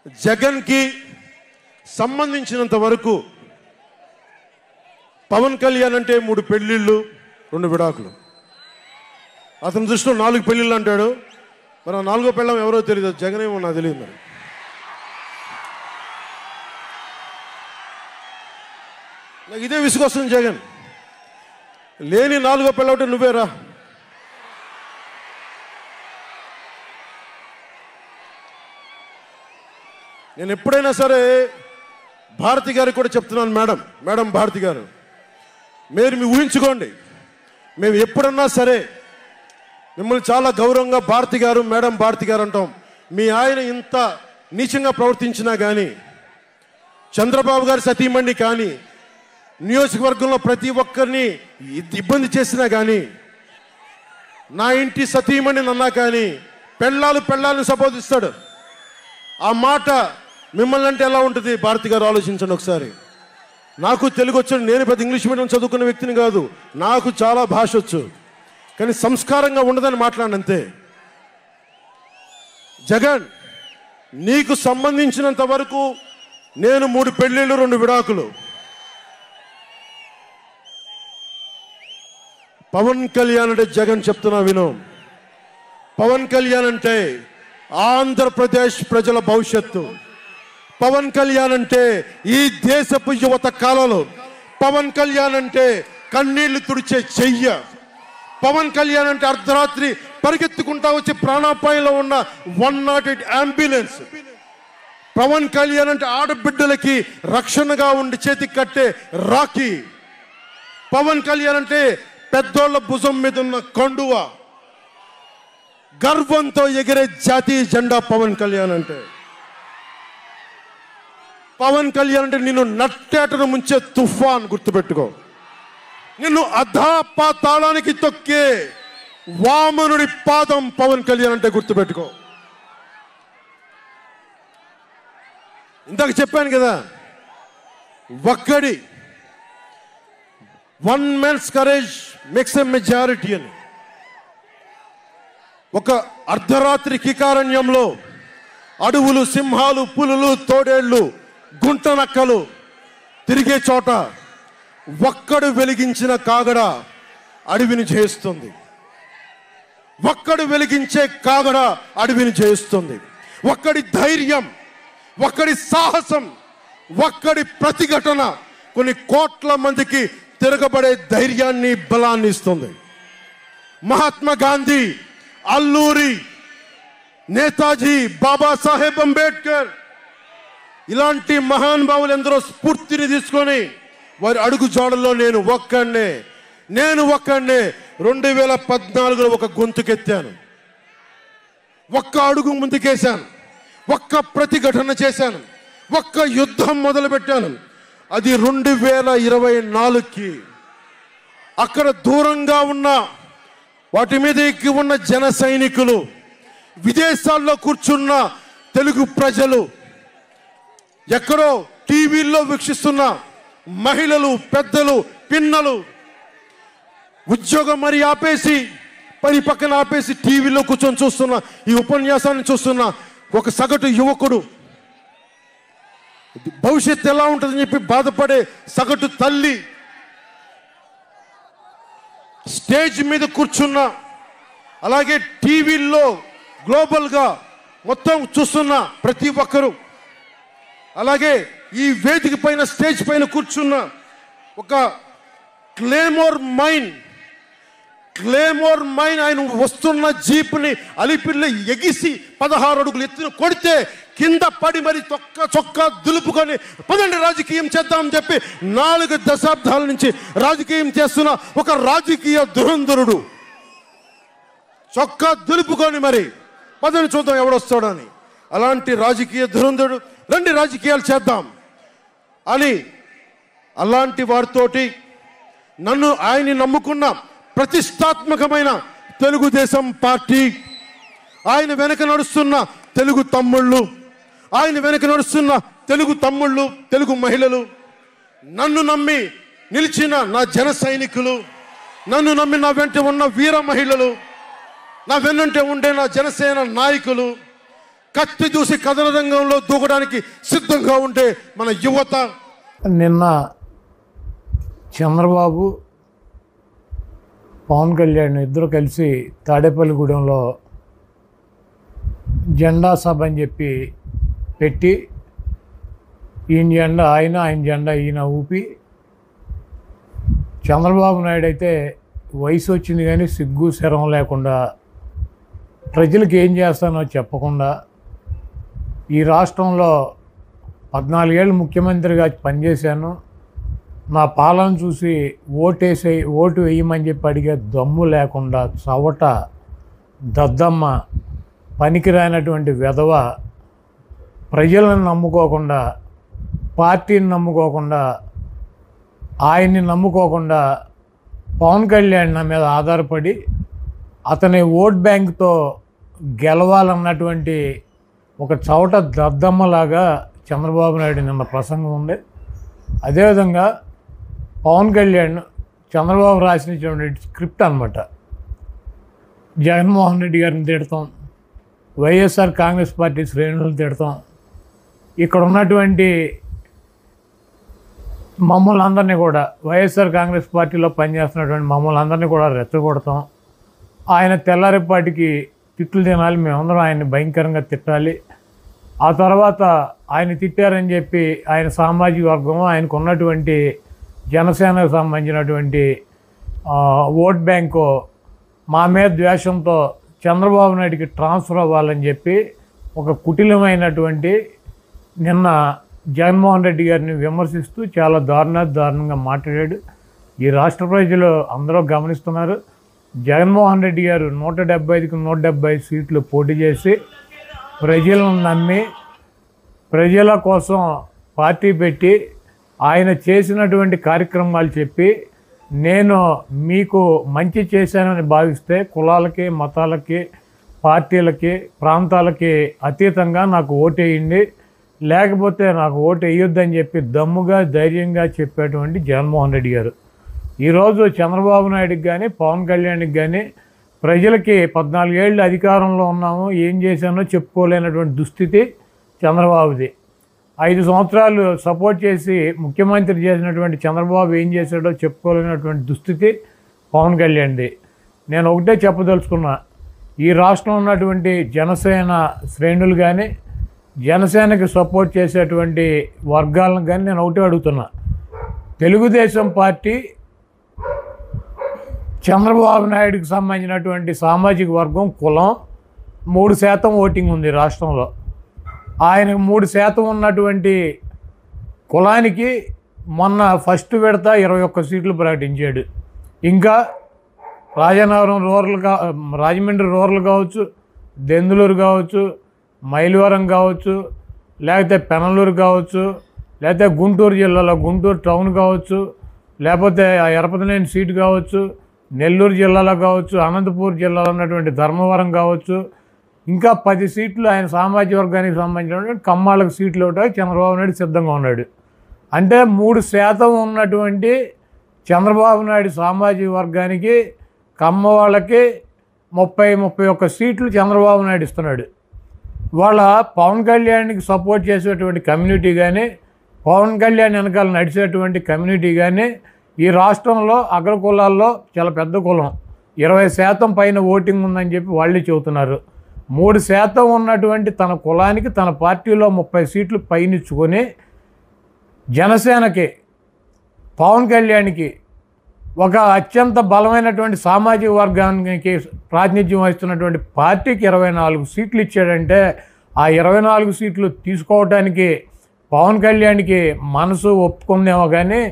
జగన్కి సంబంధించినంత వరకు పవన్ కళ్యాణ్ అంటే 3 పెళ్ళిళ్ళు 2 విడాకులు. అతని దృష్టిలో 4 పెళ్ళిళ్ళు అంటాడు. మరి 4వ పెళ్ళం ఎవరో తెలియదు, జగన్ ఏమో నాకు తెలియదు. మరి నాకు ఇదే విసుగొస్తుంది. జగన్ లేని 4వ పెళ్ళం అంటే నువ్వేరా. నేను ఎప్పుడైనా సరే భారతి గారికి కూడా చెప్తున్నాను, మేడం భారతి గారు, మీరు ఊహించుకోండి, మేము ఎప్పుడన్నా సరే మిమ్మల్ని చాలా గౌరవంగా భారతి గారు, మేడం భారతి గారు అంటాం. మీ ఆయన ఇంత నీచంగా ప్రవర్తించినా కానీ, చంద్రబాబు గారి సతీమణి కానీ, నియోజకవర్గంలో ప్రతి ఒక్కరిని ఇబ్బంది చేసినా కానీ, నా ఇంటి సతీమణి అన్నా కానీ పెళ్ళాలను సంబోధిస్తాడు. ఆ మాట మిమ్మల్ని అంటే ఎలా ఉంటుంది భారతి గారు? ఆలోచించండి ఒకసారి. నాకు తెలుగు వచ్చాడు, నేను పెద్ద ఇంగ్లీష్ మీడియం చదువుకున్న వ్యక్తిని కాదు, నాకు చాలా భాష వచ్చు, కానీ సంస్కారంగా ఉండదని మాట్లాడినంతే. జగన్, నీకు సంబంధించినంత వరకు నేను 3 పెళ్ళిళ్ళు 2 విడాకులు. పవన్ కళ్యాణ్ అంటే జగన్ చెప్తున్నా విను. పవన్ కళ్యాణ్ అంటే ఆంధ్రప్రదేశ్ ప్రజల భవిష్యత్తు. పవన్ కళ్యాణ్ అంటే ఈ దేశపు యువత కాలంలో. పవన్ కళ్యాణ్ అంటే కన్నీళ్లు తుడిచే చెయ్య. పవన్ కళ్యాణ్ అంటే అర్ధరాత్రి పరిగెత్తుకుంటా వచ్చి ప్రాణాపాయంలో ఉన్న 108 అంబులెన్స్. పవన్ కళ్యాణ్ అంటే ఆడబిడ్డలకి రక్షణగా ఉండి చేతికి కట్టే రాఖీ. పవన్ కళ్యాణ్ అంటే పెద్దోళ్ల భుజం మీద ఉన్న కండువ, గర్వంతో ఎగిరే జాతీయ జెండా. పవన్ కళ్యాణ్ అంటే పవన్ కళ్యాణ్ అంటే నిన్ను నట్టేటను ముంచే తుఫాన్. గుర్తుపెట్టుకో, నిన్ను అధాపాతాళానికి తొక్కే వామనుడి పాదం పవన్ కళ్యాణ్ అంటే. గుర్తుపెట్టుకో. ఇందాక చెప్పాను కదా, one man's courage makes a majority అని. ఒక అర్ధరాత్రి కికారణ్యంలో అడవులు, సింహాలు, పులులు, తోడేళ్లు, గుంటనక్కలు తిరిగే చోట ఒక్కడు వెలిగించిన కాగడ అడవిని జయిస్తుంది. ఒక్కడు వెలిగించే కాగడ అడవిని జయిస్తుంది. ఒక్కడి ధైర్యం, ఒక్కడి సాహసం, ఒక్కడి ప్రతిఘటన కొన్ని కోట్ల మందికి తిరగబడే ధైర్యాన్ని, బలాన్ని ఇస్తుంది. మహాత్మా గాంధీ, అల్లూరి, నేతాజీ, బాబాసాహెబ్ అంబేద్కర్ ఇలాంటి మహానుభావులు ఎందరో స్ఫూర్తిని తీసుకొని వారి అడుగు జాడల్లో నేను ఒక్కడే 2014లో ఒక గొంతుకెత్తాను, ఒక్క అడుగు ముందుకేశాను, ఒక్క ప్రతిఘటన చేశాను, ఒక్క యుద్ధం మొదలుపెట్టాను. అది 2024కి. అక్కడ దూరంగా ఉన్న వాటి మీద ఎక్కి ఉన్న జన సైనికులు, విదేశాల్లో కూర్చున్న తెలుగు ప్రజలు, ఎక్కడో టీవీల్లో వీక్షిస్తున్న మహిళలు, పెద్దలు, పిన్నలు ఉద్యోగం మరి ఆపేసి, పని పక్కన ఆపేసి టీవీలో కూర్చొని చూస్తున్న ఈ ఉపన్యాసాన్ని చూస్తున్న ఒక సగటు యువకుడు, భవిష్యత్తు ఎలా ఉంటుందని చెప్పి బాధపడే సగటు తల్లి, స్టేజ్ మీద కూర్చున్న, అలాగే టీవీల్లో గ్లోబల్గా మొత్తం చూస్తున్న ప్రతి ఒక్కరు, అలాగే ఈ వేదిక పైన స్టేజ్ పైన కూర్చున్న ఒక క్లేమోర్ మైన్ ఆయన వస్తున్న జీప్ని అలిపిల్లి ఎగిసి 16 అడుగులు ఎత్తున కొడితే కింద పడి మరి చొక్కా దులుపుకొని పదండి రాజకీయం చేద్దామని చెప్పి 4 దశాబ్దాల నుంచి రాజకీయం చేస్తున్న ఒక రాజకీయ ధురంధరుడు చొక్కా దులుపుకొని మరి పదని చూద్దాం ఎవడొస్తాడని. అలాంటి రాజకీయ ధురంధరుడు, రండి రాజకీయాలు చేద్దాం అని అలాంటి వారితోటి ఆయన్ని నమ్ముకున్న ప్రతిష్టాత్మకమైన తెలుగుదేశం పార్టీ, ఆయన వెనక నడుస్తున్న తెలుగు తమ్ముళ్ళు, తెలుగు మహిళలు, నన్ను నమ్మి నిలిచిన నా జన సైనికులు, నన్ను నమ్మి నా వెంట ఉన్న వీర మహిళలు, నా వెన్నంటే ఉండే నా జనసేన నాయకులు, కత్తి దూసి కథన రంగంలో దూకడానికి సిద్ధంగా ఉంటే మన యువత. నిన్న చంద్రబాబు పవన్ కళ్యాణ్ ఇద్దరు కలిసి తాడేపల్లిగూడెంలో జెండా సభ అని చెప్పి పెట్టి ఈయన జెండా ఆయన జెండా ఈయన ఊపి, చంద్రబాబు నాయుడు అయితే వయసు వచ్చింది కానీ సిగ్గు శరం లేకుండా ప్రజలకు ఏం చేస్తానో చెప్పకుండా ఈ రాష్ట్రంలో 14 ఏళ్ళు ముఖ్యమంత్రిగా పనిచేశాను, నా పాలన చూసి ఓటు వేయమని చెప్పి అడిగే దమ్ము లేకుండా చవట దద్దమ్మ పనికిరానటువంటి వెధవ ప్రజలను నమ్ముకోకుండా, పార్టీని నమ్ముకోకుండా, ఆయన్ని నమ్ముకోకుండా పవన్ కళ్యాణ్ నా మీద ఆధారపడి అతని ఓట్ బ్యాంక్తో గెలవాలన్నటువంటి ఒక చవట దద్దమ్మలాగా చంద్రబాబు నాయుడు నిన్న ప్రసంగం ఉంది. అదేవిధంగా పవన్ కళ్యాణ్ చంద్రబాబు రాసినటువంటి స్క్రిప్ట్ అనమాట. జగన్మోహన్ రెడ్డి గారిని తిడతాం, వైఎస్ఆర్ కాంగ్రెస్ పార్టీ శ్రేణులను తిడతాం, ఇక్కడ ఉన్నటువంటి మమ్మల్ని అందరినీ కూడా వైఎస్ఆర్ కాంగ్రెస్ పార్టీలో పనిచేస్తున్నటువంటి మమ్మల్ని అందరినీ కూడా రెచ్చగొడతాం, ఆయన తెల్లారిపాటికి తిట్లు తినాలి, మేమందరం ఆయన్ని భయంకరంగా తిట్టాలి, ఆ తర్వాత ఆయన తిట్టారని చెప్పి ఆయన సామాజిక వర్గం, ఆయనకు ఉన్నటువంటి జనసేనకు సంబంధించినటువంటి ఓట్ బ్యాంకు మా మీద ద్వేషంతో చంద్రబాబు నాయుడికి ట్రాన్స్ఫర్ అవ్వాలని చెప్పి ఒక కుటిలమైనటువంటి నిన్న జగన్మోహన్ రెడ్డి గారిని విమర్శిస్తూ చాలా దారుణంగా మాట్లాడాడు. ఈ రాష్ట్ర ప్రజలు అందరూ గమనిస్తున్నారు. జగన్మోహన్ రెడ్డి గారు 175కి 170 సీట్లు పోటీ చేసి ప్రజలను నమ్మి ప్రజల కోసం పార్టీ పెట్టి ఆయన చేసినటువంటి కార్యక్రమాలు చెప్పి నేను మీకు మంచి చేశానని భావిస్తే కులాలకి, మతాలకి, పార్టీలకి, ప్రాంతాలకి అతీతంగా నాకు ఓటేయండి, లేకపోతే నాకు ఓటు వేయొద్దని చెప్పి దమ్ముగా ధైర్యంగా చెప్పేటువంటి జగన్మోహన్ రెడ్డి గారు ఈరోజు చంద్రబాబు నాయుడికి కానీ పవన్ కళ్యాణ్కి కానీ ప్రజలకి 14 ఏళ్ళు అధికారంలో ఉన్నాము, ఏం చేశానో చెప్పుకోలేనటువంటి దుస్థితి చంద్రబాబుది. 5 సంవత్సరాలు సపోర్ట్ చేసి ముఖ్యమంత్రి చేసినటువంటి చంద్రబాబు ఏం చేశాడో చెప్పుకోలేనటువంటి దుస్థితి పవన్ కళ్యాణ్ది. నేను ఒకటే చెప్పదలుచుకున్నా, ఈ రాష్ట్రంలో ఉన్నటువంటి జనసేన శ్రేణులు కానీ జనసేనకి సపోర్ట్ చేసేటువంటి వర్గాలను కానీ నేను ఒకటే అడుగుతున్నా, తెలుగుదేశం పార్టీ చంద్రబాబు నాయుడికి సంబంధించినటువంటి సామాజిక వర్గం కులం 3% ఓటింగ్ ఉంది రాష్ట్రంలో. ఆయనకు 3% ఉన్నటువంటి కులానికి మొన్న ఫస్ట్ విడత 21 సీట్లు ప్రకటించాడు. ఇంకా రాజమండ్రి రూరల్ కావచ్చు, దెందులూరు కావచ్చు, మైలవరం కావచ్చు, లేకపోతే పెనలూరు కావచ్చు, లేకపోతే గుంటూరు జిల్లాలో గుంటూరు టౌన్ కావచ్చు, లేకపోతే ఎరపతినేని సీటు కావచ్చు, నెల్లూరు జిల్లాలో కావచ్చు, అనంతపూర్ జిల్లాలో ఉన్నటువంటి ధర్మవరం కావచ్చు, ఇంకా 10 సీట్లు ఆయన సామాజిక వర్గానికి సంబంధించినటువంటి కమ్మాళ్ళకు సీట్లు ఇవ్వడానికి చంద్రబాబు నాయుడు సిద్ధంగా ఉన్నాడు. అంటే 3% ఉన్నటువంటి చంద్రబాబు నాయుడు సామాజిక వర్గానికి కమ్మ వాళ్ళకి 30-31 సీట్లు చంద్రబాబు నాయుడు ఇస్తున్నాడు. వాళ్ళ పవన్ కళ్యాణ్కి సపోర్ట్ చేసేటువంటి కమ్యూనిటీ కానీ పవన్ కళ్యాణ్ వెనకాల నడిచేటువంటి కమ్యూనిటీ కానీ ఈ రాష్ట్రంలో అగ్ర కులాల్లో చాలా పెద్ద కులం, 20% పైన ఓటింగ్ ఉందని చెప్పి వాళ్ళే చెబుతున్నారు. 3% ఉన్నటువంటి తన కులానికి తన పార్టీలో 30 సీట్లు పైనిచ్చుకొని జనసేనకి పవన్ కళ్యాణ్కి ఒక అత్యంత బలమైనటువంటి సామాజిక వర్గానికి ప్రాతినిధ్యం వహిస్తున్నటువంటి పార్టీకి 24 సీట్లు ఇచ్చాడంటే ఆ 24 సీట్లు తీసుకోవడానికి పవన్ కళ్యాణ్కి మనసు ఒప్పుకుందేమో కానీ